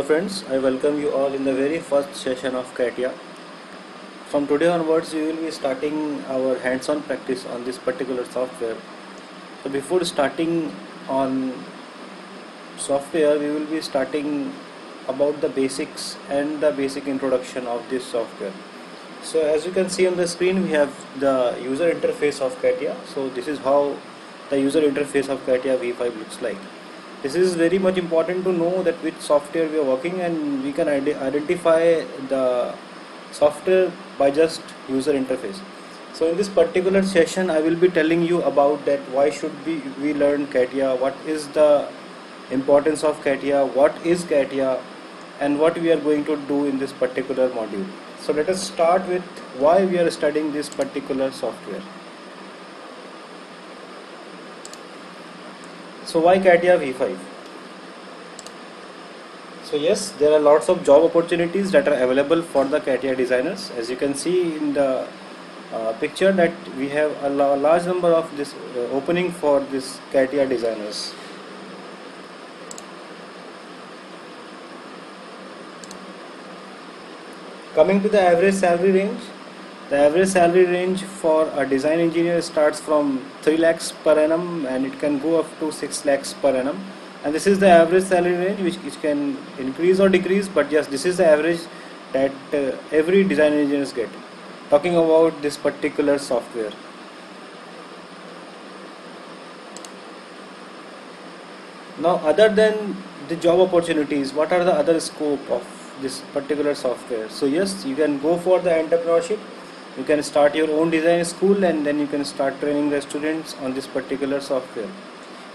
friends, I welcome you all in the very first session of Catia. From today onwards, we will be starting our hands-on practice on this particular software. So before starting on software, we will be starting about the basics and the basic introduction of this software. So as you can see on the screen, we have the user interface of Catia. So this is how the user interface of Catia V5 looks like. This is very much important to know that which software we are working, and we can identify the software by just user interface. So in this particular session I will be telling you about that why should we learn Catia, what is the importance of Catia, what is Catia, and what we are going to do in this particular module. So let us start with why we are studying this particular software. So why Catia V5? So yes, there are lots of job opportunities that are available for the Catia designers. As you can see in the picture that we have a large number of this opening for this Catia designers. Coming to the average salary range, the average salary range for a design engineer starts from 3 lakhs per annum and it can go up to 6 lakhs per annum. And this is the average salary range which can increase or decrease, but yes, this is the average that every design engineers get. Talking about this particular software. Now, other than the job opportunities, what are the other scope of this particular software? So yes, you can go for the entrepreneurship. You can start your own design school and then you can start training the students on this particular software.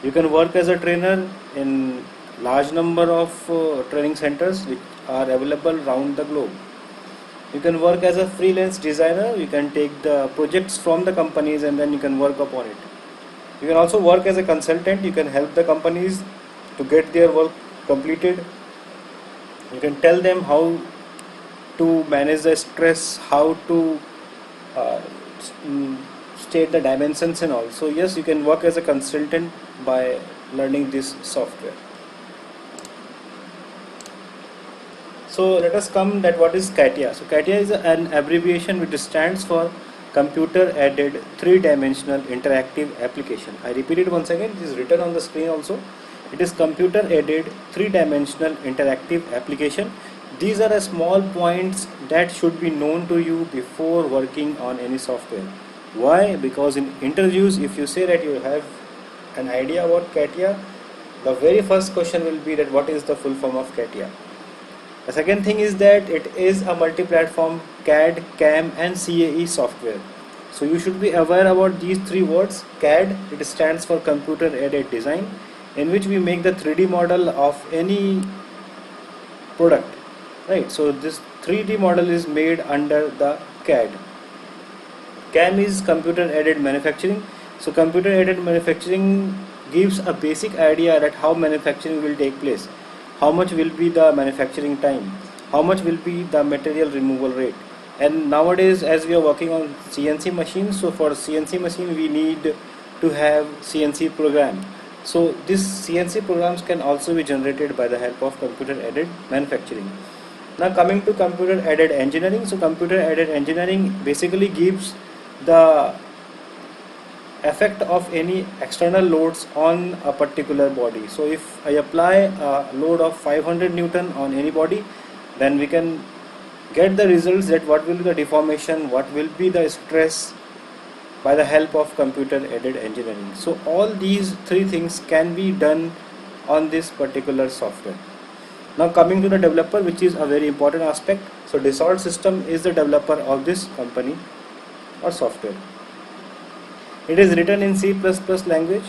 You can work as a trainer in large number of training centers which are available around the globe. You can work as a freelance designer. You can take the projects from the companies and then you can work upon it. You can also work as a consultant. You can help the companies to get their work completed. You can tell them how to manage the stress, how to state the dimensions and all. So yes, you can work as a consultant by learning this software. So let us come that what is Catia. So Catia is an abbreviation which stands for Computer Aided Three-Dimensional Interactive Application. I repeat it once again, it is written on the screen also. It is Computer Aided Three-Dimensional Interactive Application. These are the small points that should be known to you before working on any software. Why? Because in interviews, if you say that you have an idea about Catia, the very first question will be that what is the full form of Catia. The second thing is that it is a multi-platform CAD, CAM and CAE software. So you should be aware about these three words. CAD, it stands for Computer Aided Design, in which we make the 3D model of any product, right? So this 3D model is made under the CAD. CAM is Computer Aided Manufacturing. So Computer Aided Manufacturing gives a basic idea that how manufacturing will take place. How much will be the manufacturing time, how much will be the material removal rate. And nowadays, as we are working on CNC machines, so for CNC machine we need to have CNC program. So these CNC programs can also be generated by the help of computer aided manufacturing. Now coming to computer aided engineering. So computer aided engineering basically gives the effect of any external loads on a particular body. So if I apply a load of 500 Newton on any body, then we can get the results that what will be the deformation, what will be the stress by the help of computer aided engineering. So all these three things can be done on this particular software. Now coming to the developer, which is a very important aspect. So Dassault System is the developer of this company or software. It is written in C++ language.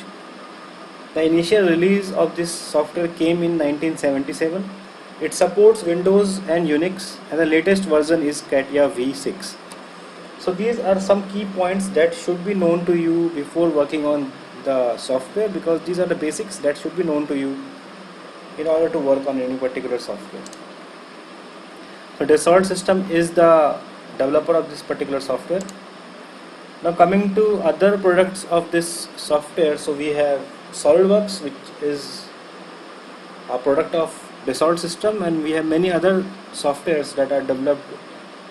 The initial release of this software came in 1977. It supports Windows and Unix, and the latest version is Catia V6. So these are some key points that should be known to you before working on the software, because these are the basics that should be known to you in order to work on any particular software. So Dassault System is the developer of this particular software. Now coming to other products of this software, so we have SolidWorks, which is a product of Dassault system, and we have many other softwares that are developed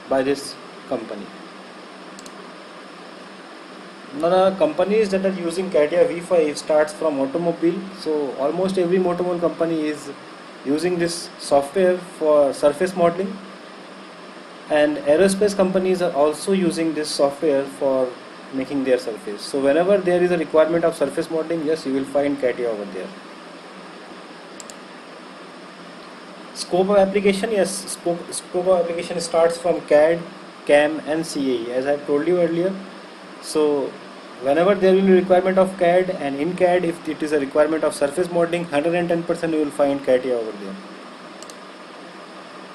by this company. Now the companies that are using Catia V5 starts from automobile, so almost every automobile company is using this software for surface modeling, and aerospace companies are also using this software for making their surface. So whenever there is a requirement of surface modeling, yes, you will find Catia over there. Scope of application, yes, scope of application starts from CAD, CAM and CAE, as I told you earlier. So whenever there will be requirement of CAD, and in CAD if it is a requirement of surface modeling, 110% you will find Catia over there.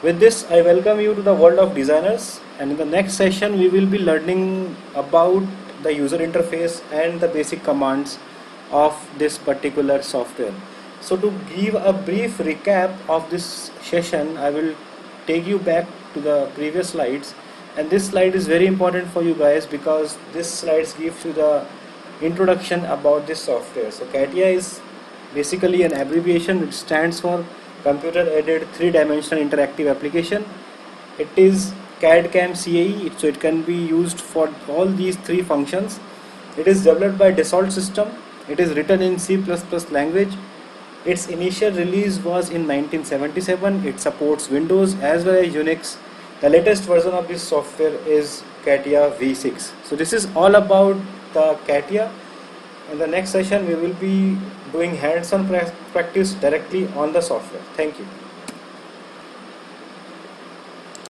With this, I welcome you to the world of designers, and in the next session we will be learning about the user interface and the basic commands of this particular software. So to give a brief recap of this session, I will take you back to the previous slides, and this slide is very important for you guys because this slides gives you the introduction about this software. So Catia is basically an abbreviation which stands for computer aided three-dimensional interactive application. It is CAD CAM CAE, so it can be used for all these three functions. It is developed by Dassault system. It is written in C++ language. Its initial release was in 1977. It supports Windows as well as Unix. The latest version of this software is Catia V6. So this is all about the Catia. In the next session we will be doing hands-on practice directly on the software. Thank you.